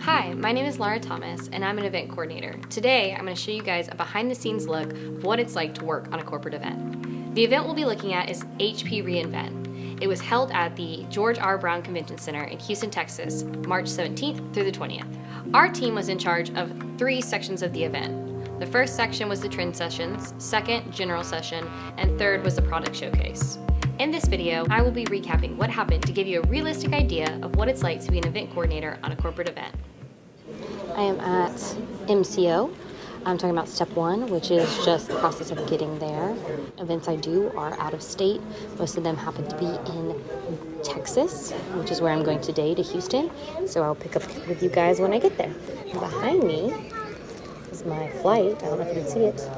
Hi, my name is Laura Thomas, and I'm an event coordinator. Today, I'm going to show you guys a behind-the-scenes look of what it's like to work on a corporate event. The event we'll be looking at is HP reInvent. It was held at the George R. Brown Convention Center in Houston, Texas, March 17th through the 20th. Our team was in charge of 3 sections of the event. The first section was the trend sessions, second, general session, and third was the product showcase. In this video, I will be recapping what happened to give you a realistic idea of what it's like to be an event coordinator on a corporate event. I am at MCO. I'm talking about step 1, which is just the process of getting there. Events I do are out of state. Most of them happen to be in Texas, which is where I'm going today, to Houston. So I'll pick up with you guys when I get there. Behind me is my flight. I don't know if you can see it.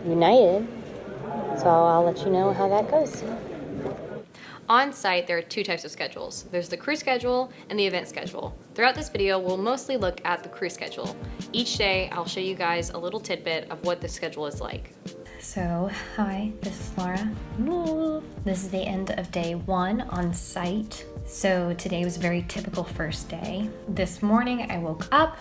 United. So I'll let you know how that goes. On site, there are 2 types of schedules. There's the crew schedule and the event schedule. Throughout this video, we'll mostly look at the crew schedule. Each day, I'll show you guys a little tidbit of what the schedule is like. So, hi, this is Laura. This is the end of day 1 on site. So today was a very typical first day. This morning, I woke up.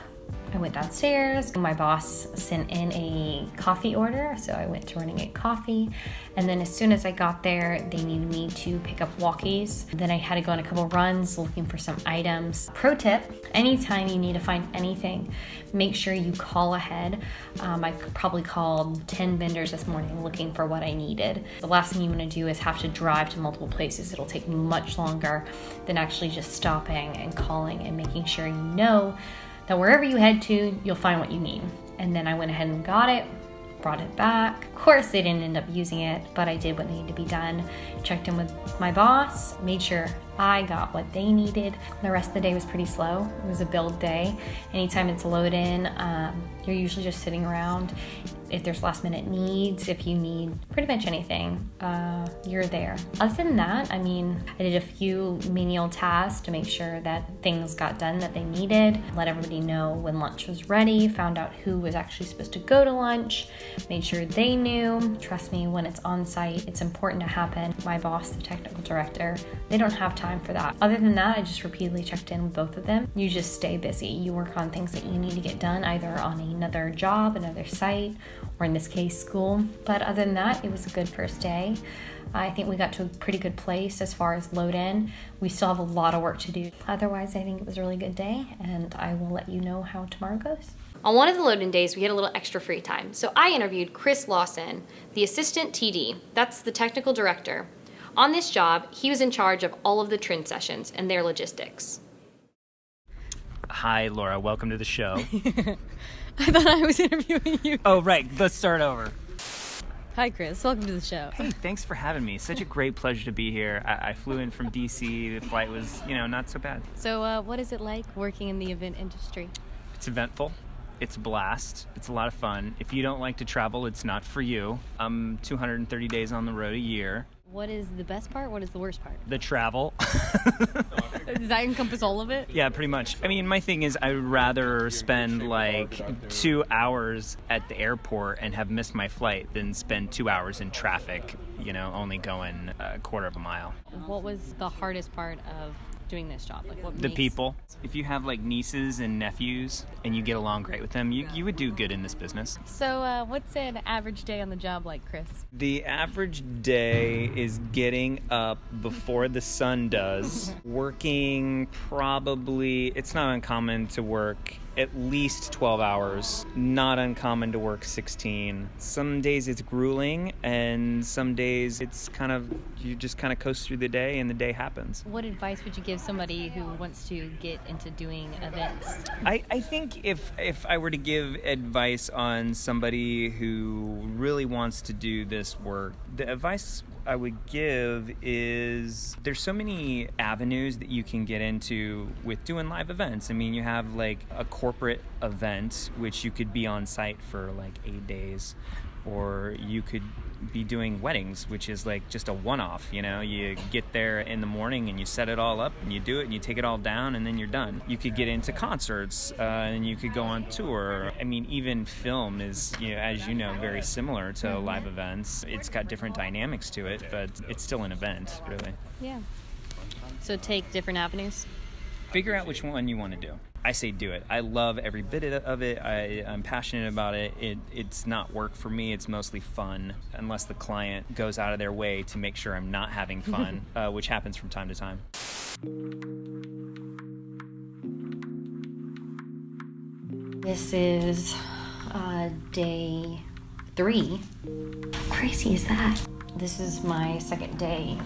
I went downstairs. My boss sent in a coffee order, so I went to running a coffee. And then as soon as I got there, they needed me to pick up walkies. Then I had to go on a couple runs looking for some items. Pro tip, anytime you need to find anything, make sure you call ahead. I probably called 10 vendors this morning looking for what I needed. The last thing you want to do is have to drive to multiple places. It'll take much longer than actually just stopping and calling and making sure you know that wherever you head to, you'll find what you need. And then I went ahead and got it, brought it back. Of course, they didn't end up using it, but I did what needed to be done. Checked in with my boss, made sure I got what they needed. The rest of the day was pretty slow. It was a build day. Anytime it's load in, you're usually just sitting around. If there's last minute needs, if you need pretty much anything, you're there. Other than that, I did a few menial tasks to make sure that things got done that they needed, let everybody know when lunch was ready, found out who was actually supposed to go to lunch, made sure they knew. Trust me, when it's on site, it's important to happen. My boss, the technical director, they don't have time for that. Other than that, I just repeatedly checked in with both of them. You just stay busy. You work on things that you need to get done, either on another job, another site, or in this case, school. But other than that, it was a good first day. I think we got to a pretty good place as far as load in. We still have a lot of work to do. Otherwise, I think it was a really good day, and I will let you know how tomorrow goes. On one of the load-in days, we had a little extra free time. So I interviewed Chris Lawson, the assistant TD. That's the technical director. On this job, he was in charge of all of the trend sessions and their logistics. Hi, Laura. Welcome to the show. I thought I was interviewing you. Oh, right. Let's start over. Hi, Chris. Welcome to the show. Hey, thanks for having me. Such a great pleasure to be here. I flew in from D.C. The flight was, not so bad. So what is it like working in the event industry? It's eventful. It's a blast. It's a lot of fun. If you don't like to travel, it's not for you. I'm 230 days on the road a year. What is the best part? What is the worst part? The travel. Does that encompass all of it? Yeah, pretty much. My thing is I'd rather spend like 2 hours at the airport and have missed my flight than spend 2 hours in traffic, only going a quarter of a mile. What was the hardest part of doing this job? The people. If you have like nieces and nephews and you get along great with them, you would do good in this business. So what's an average day on the job like, Chris? The average day is getting up before the sun does, working probably, it's not uncommon to work at least 12 hours, not uncommon to work 16. Some days it's grueling, and some days it's you just coast through the day and the day happens. What advice would you give somebody who wants to get into doing events? I think if I were to give advice on somebody who really wants to do this work, the advice I would give is there's so many avenues that you can get into with doing live events. You have like a corporate event, which you could be on site for like 8 days, or you could be doing weddings, which is like just a one-off. You get there in the morning and you set it all up and you do it and you take it all down and then you're done. You could get into concerts and you could go on tour. Even film is, as you know, very similar to live events. It's got different dynamics to it, but it's still an event, really. Yeah. So take different avenues. Figure out which one you want to do. I say do it. I love every bit of it. I'm passionate about it. It's not work for me. It's mostly fun, unless the client goes out of their way to make sure I'm not having fun, which happens from time to time. This is day 3. How crazy is that? This is my second day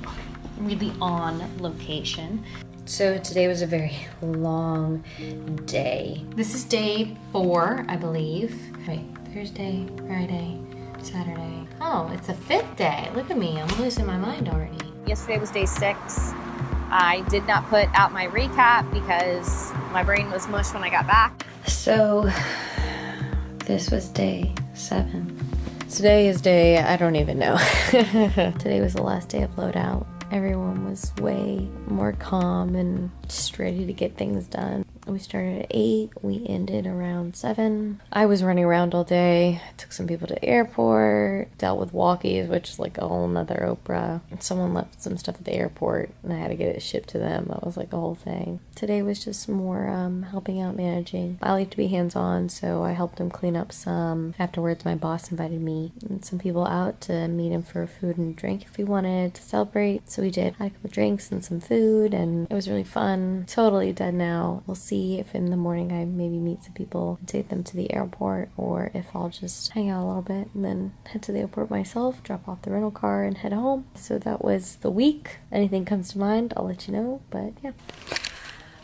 really on location. So today was a very long day. This is day 4, I believe. Wait, Thursday, Friday, Saturday. Oh, it's a 5th day. Look at me, I'm losing my mind already. Yesterday was day 6. I did not put out my recap because my brain was mush when I got back. So this was day 7. Today is day, I don't even know. Today was the last day of loadout. Everyone was way more calm and just ready to get things done. We started at 8, we ended around 7. I was running around all day, took some people to the airport, dealt with walkies, which is like a whole nother Oprah. Someone left some stuff at the airport and I had to get it shipped to them. That was like a whole thing. Today was just more helping out managing. I like to be hands-on, so I helped him clean up some. Afterwards, my boss invited me and some people out to meet him for food and drink if we wanted to celebrate. So we did. Had a couple drinks and some food and it was really fun. Totally dead now. We'll see if in the morning I maybe meet some people and take them to the airport, or if I'll just hang out a little bit and then head to the airport myself, drop off the rental car and head home. So that was the week. Anything comes to mind, I'll let you know, but yeah.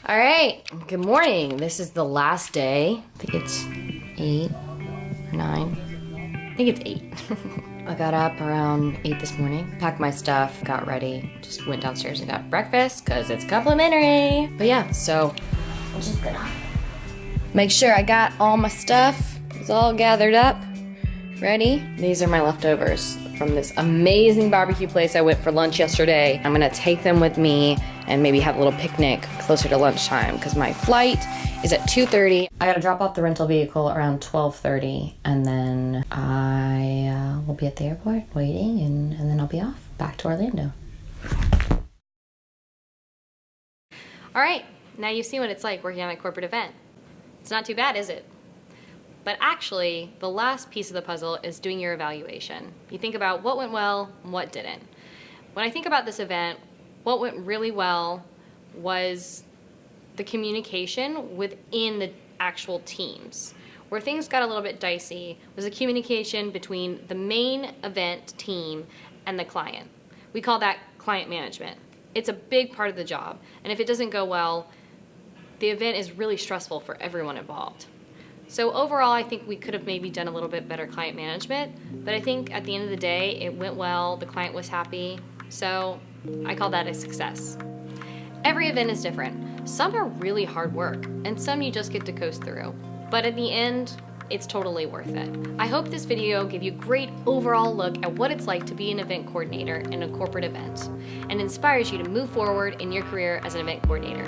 All right, good morning. This is the last day. I think it's 8 or 9. I think it's 8. I got up around 8 this morning, packed my stuff, got ready, just went downstairs and got breakfast because it's complimentary. But yeah, so I'm just gonna make sure I got all my stuff. It's all gathered up, ready. These are my leftovers from this amazing barbecue place I went for lunch yesterday. I'm gonna take them with me and maybe have a little picnic closer to lunchtime because my flight is at 2:30. I gotta drop off the rental vehicle around 12:30 and then I will be at the airport waiting and then I'll be off back to Orlando. All right, now you've seen what it's like working on a corporate event. It's not too bad, is it? But actually, the last piece of the puzzle is doing your evaluation. You think about what went well and what didn't. When I think about this event, what went really well was the communication within the actual teams. Where things got a little bit dicey was the communication between the main event team and the client. We call that client management. It's a big part of the job, and if it doesn't go well, the event is really stressful for everyone involved. So overall, I think we could have maybe done a little bit better client management, but I think at the end of the day, it went well, the client was happy, so I call that a success. Every event is different. Some are really hard work, and some you just get to coast through. But in the end, it's totally worth it. I hope this video gave you a great overall look at what it's like to be an event coordinator in a corporate event, and inspires you to move forward in your career as an event coordinator.